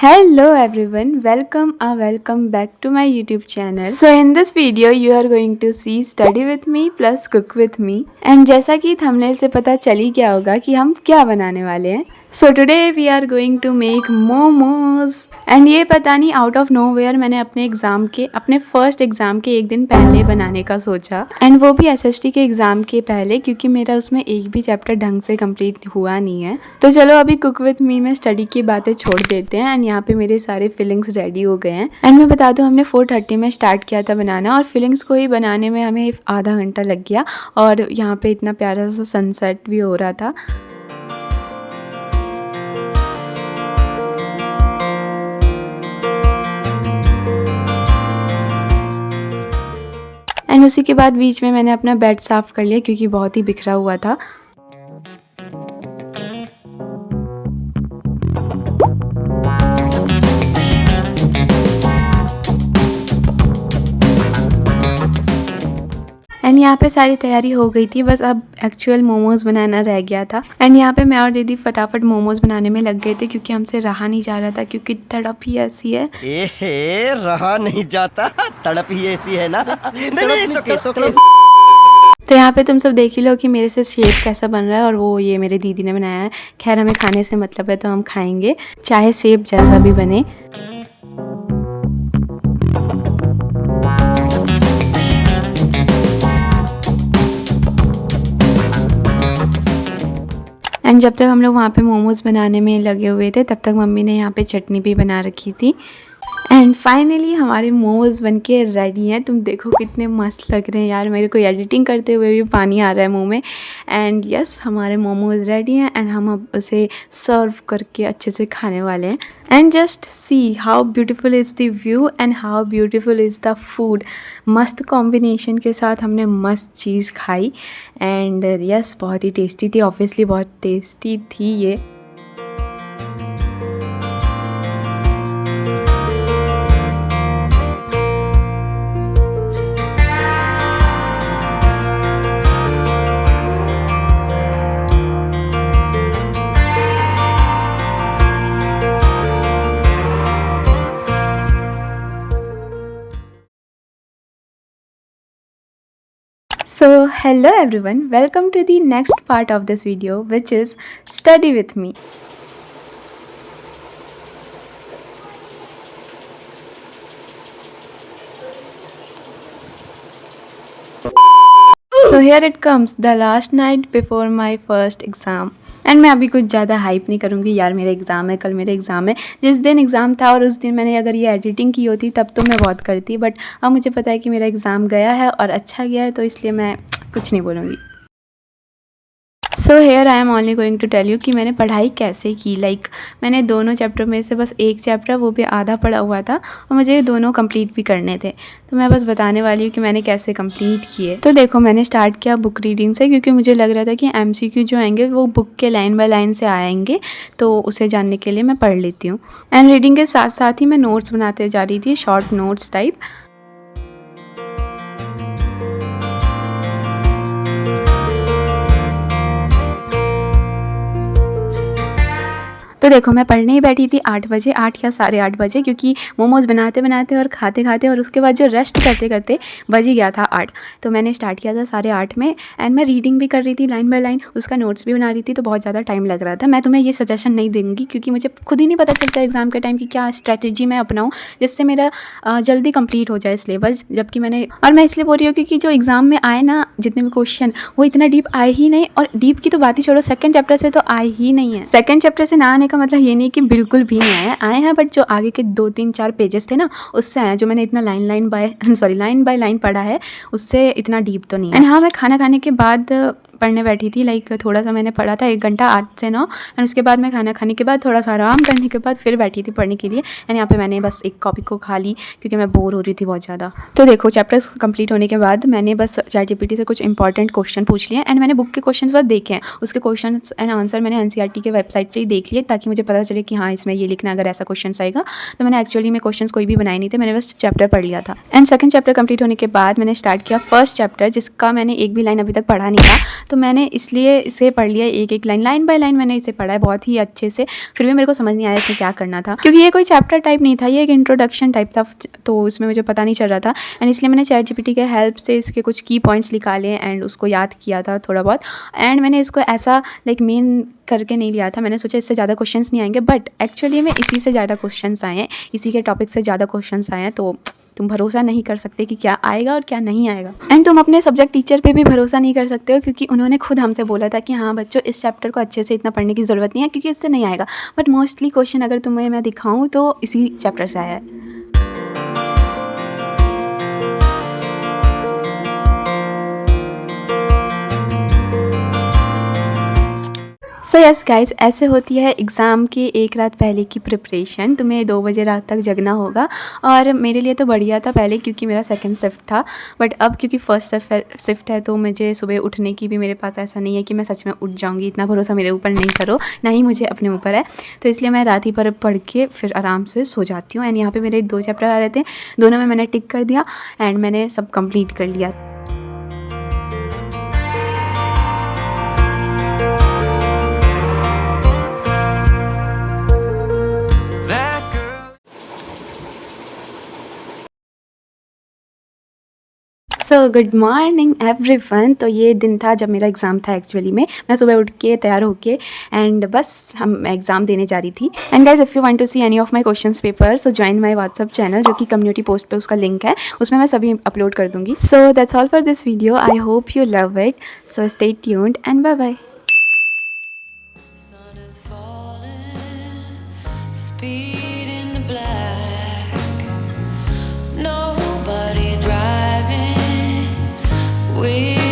Hello everyone, welcome back to my YouTube channel. So in this video you are going to see study with me plus cook with me. And जैसा कि thumbnail से पता चल ही गया होगा कि हम क्या बनाने वाले हैं. So today we are going to make momos. And ये पता नहीं आउट ऑफ नोवेयर मैंने अपने फर्स्ट एग्ज़ाम के एक दिन पहले बनाने का सोचा. एंड वो भी एसएसटी के एग्ज़ाम के पहले, क्योंकि मेरा उसमें एक भी चैप्टर ढंग से कंप्लीट हुआ नहीं है. तो चलो अभी कुक विथ मी में स्टडी की बातें छोड़ देते हैं. एंड यहाँ पे मेरे सारे फिलिंग्स रेडी हो गए हैं. एंड मैं बता दूँ, हमने 4:30 में स्टार्ट किया था बनाना, और फिलिंग्स को ही बनाने में हमें आधा घंटा लग गया. और यहाँ पे इतना प्यारा सा सनसेट भी हो रहा था. एंड उसी के बाद बीच में मैंने अपना बेड साफ़ कर लिया, क्योंकि बहुत ही बिखरा हुआ था. एंड यहाँ पे सारी तैयारी हो गई थी, बस अब एक्चुअल मोमोज़ बनाना रह गया था. एंड यहाँ पे मैं और दीदी फटाफट मोमोज़ बनाने में लग गए थे, क्योंकि हमसे रहा नहीं जा रहा था, क्योंकि तड़प ही ऐसी है. रहा नहीं जाता, तड़प ही ऐसी है ना. नहीं, सोके. तो यहाँ पे तुम सब देख ही लो कि मेरे से शेप कैसा बन रहा है, और वो ये मेरे दीदी ने बनाया है. खैर हमें खाने से मतलब है, तो हम खाएंगे चाहे शेप जैसा भी बने. एंड जब तक हम लोग वहाँ पे मोमोज़ बनाने में लगे हुए थे, तब तक मम्मी ने यहाँ पे चटनी भी बना रखी थी. एंड फाइनली हमारे मोमोज़ बनके रेडी हैं. तुम देखो कितने मस्त लग रहे हैं यार, मेरे को एडिटिंग करते हुए भी पानी आ रहा है मुंह में. एंड यस, हमारे मोमोज़ रेडी हैं, एंड हम अब उसे सर्व करके अच्छे से खाने वाले हैं. And just see how beautiful is the view and how beautiful is the food. मस्त कॉम्बिनेशन के साथ हमने मस्त चीज़ खाई. एंड यस, बहुत ही टेस्टी थी, ऑब्वियसली बहुत टेस्टी थी ये. So hello everyone, welcome to the next part of this video, which is study with me. So here it comes, the last night before my first exam. And मैं अभी कुछ ज़्यादा hype नहीं करूँगी यार. मेरा एग्ज़ाम है, कल मेरा एग्ज़ाम है. जिस दिन एग्ज़ाम था और उस दिन मैंने अगर ये एडिटिंग की होती तब तो मैं बहुत करती, बट अब मुझे पता है कि मेरा एग्ज़ाम गया है और अच्छा गया है, तो इसलिए मैं कुछ नहीं बोलूँगी. So here I am only going to tell you कि मैंने पढ़ाई कैसे की. मैंने दोनों चैप्टर में से बस एक चैप्टर, वो भी आधा पढ़ा हुआ था, और मुझे दोनों कंप्लीट भी करने थे. तो मैं बस बताने वाली हूँ कि मैंने कैसे कंप्लीट किए. तो देखो, मैंने स्टार्ट किया बुक रीडिंग से, क्योंकि मुझे लग रहा था कि एमसीक्यू जो आएंगे वो बुक के लाइन बाय लाइन से आएंगे, तो उसे जानने के लिए मैं पढ़ लेती हूँ. एंड रीडिंग के साथ साथ ही मैं नोट्स बनाते जा रही थी, शॉर्ट नोट्स टाइप. तो देखो, मैं पढ़ने ही बैठी थी 8 बजे, 8 या 8:30 बजे, क्योंकि मोमोज़ बनाते बनाते और खाते खाते और उसके बाद जो रेस्ट करते करते बज ही गया था 8. तो मैंने स्टार्ट किया था 8:30 में. एंड मैं रीडिंग भी कर रही थी लाइन बाय लाइन, उसका नोट्स भी बना रही थी, तो बहुत ज़्यादा टाइम लग रहा था. मैं तुम्हें ये सजेशन नहीं दूँगी, क्योंकि मुझे खुद ही नहीं पता चलता एग्ज़ाम के टाइम की क्या स्ट्रैटेजी मैं अपनाऊँ जिससे मेरा जल्दी कंप्लीट हो जाए सिलेबस. जबकि मैं इसलिए बोल रही हूँ क्योंकि जो एग्ज़ाम में आए ना जितने भी क्वेश्चन, वो इतना डीप आए ही नहीं. और डीप की तो बात ही छोड़ो, सेकंड चैप्टर से तो आए ही नहीं है. सेकंड चैप्टर से ना आने का मतलब ये नहीं कि बिल्कुल भी नहीं आए हैं, बट जो आगे के 2-3-4 पेजेस थे ना, उससे आए. जो मैंने इतना लाइन बाय लाइन पढ़ा है, उससे इतना डीप तो नहीं है. एंड हाँ, मैं खाना खाने के बाद पढ़ने बैठी थी. थोड़ा सा मैंने पढ़ा था 1 घंटा 8 से 9. एंड उसके बाद मैं खाना खाने के बाद थोड़ा सा आराम करने के बाद फिर बैठी थी पढ़ने के लिए. एंड यहाँ पे मैंने बस एक कॉपी को खा ली, क्योंकि मैं बोर हो रही थी बहुत ज़्यादा. तो देखो, चैप्टर्स कंप्लीट होने के बाद मैंने बस ChatGPT से कुछ इंपॉर्टेंट क्वेश्चन पूछ लिए. एंड मैंने बुक के क्वेश्चन बस देखे हैं, उसके क्वेश्चन एंड आंसर मैंने NCERT के वेबसाइट से ही देख लिए, ताकि मुझे पता चले कि हाँ, इसमें ये लिखना अगर ऐसा क्वेश्चन आएगा. तो मैंने एक्चुअली में क्वेश्चन कोई भी बनाए नहीं थे, मैंने बस चैप्टर पढ़ लिया था. एंड सेकंड चैप्टर कंप्लीट होने के बाद मैंने स्टार्ट किया फर्स्ट चैप्टर, जिसका मैंने एक भी लाइन अभी तक पढ़ा नहीं था. तो मैंने इसलिए इसे पढ़ लिया एक लाइन, लाइन बाय लाइन मैंने इसे पढ़ा है बहुत ही अच्छे से। फिर भी मेरे को समझ नहीं आया इसमें क्या करना था, क्योंकि ये कोई चैप्टर टाइप नहीं था, ये एक इंट्रोडक्शन टाइप था, तो इसमें मुझे पता नहीं चल रहा था। एंड इसलिए मैंने ChatGPT के हेल्प से इसके कुछ की पॉइंट्स निकाले एंड उसको याद किया था थोड़ा बहुत। एंड मैंने इसको ऐसा लाइक मेन करके नहीं लिया था, मैंने सोचा इससे ज़्यादा क्वेश्चंस नहीं आएंगे, बट एक्चुअली में इसी से ज़्यादा क्वेश्चंस आए हैं, इसी के टॉपिक से ज़्यादा क्वेश्चंस आए हैं। तो तुम भरोसा नहीं कर सकते कि क्या आएगा और क्या नहीं आएगा। एंड तुम अपने सब्जेक्ट टीचर पे भी भरोसा नहीं कर सकते हो, क्योंकि उन्होंने खुद हमसे बोला था कि हाँ बच्चों, इस चैप्टर को अच्छे से इतना पढ़ने की ज़रूरत नहीं है, क्योंकि इससे नहीं आएगा। बट मोस्टली क्वेश्चन अगर तुम्हें मैं दिखाऊँ तो इसी चैप्टर से आया है। सो यस गाइस, ऐसे होती है एग्ज़ाम के एक रात पहले की प्रिपरेशन। तुम्हें 2 बजे रात तक जगना होगा, और मेरे लिए तो बढ़िया था पहले, क्योंकि मेरा सेकंड शिफ्ट था। बट अब क्योंकि फर्स्ट शिफ्ट है, तो मुझे सुबह उठने की भी मेरे पास ऐसा नहीं है कि मैं सच में उठ जाऊँगी, इतना भरोसा मेरे ऊपर नहीं करो, ना ही मुझे अपने ऊपर है। तो इसलिए मैं रात ही पर पढ़ के फिर आराम से सो जाती हूँ। एंड यहाँ पर मेरे 2 चैप्टर आ रहे थे, दोनों में मैंने टिक कर दिया एंड मैंने सब कंप्लीट कर लिया। So good morning everyone. तो ये दिन था जब मेरा एग्ज़ाम था एक्चुअली में। मैं सुबह उठ के तैयार होके एंड बस हम एग्ज़ाम देने जा रही थी। And guys, if you want to see any of my questions paper, so join my WhatsApp channel, जो कि कम्युनिटी पोस्ट पे उसका लिंक है, उसमें मैं सभी अपलोड कर दूँगी। So that's all for this video, I hope you love it. So stay tuned and bye bye. Speed in the black, nobody driving. We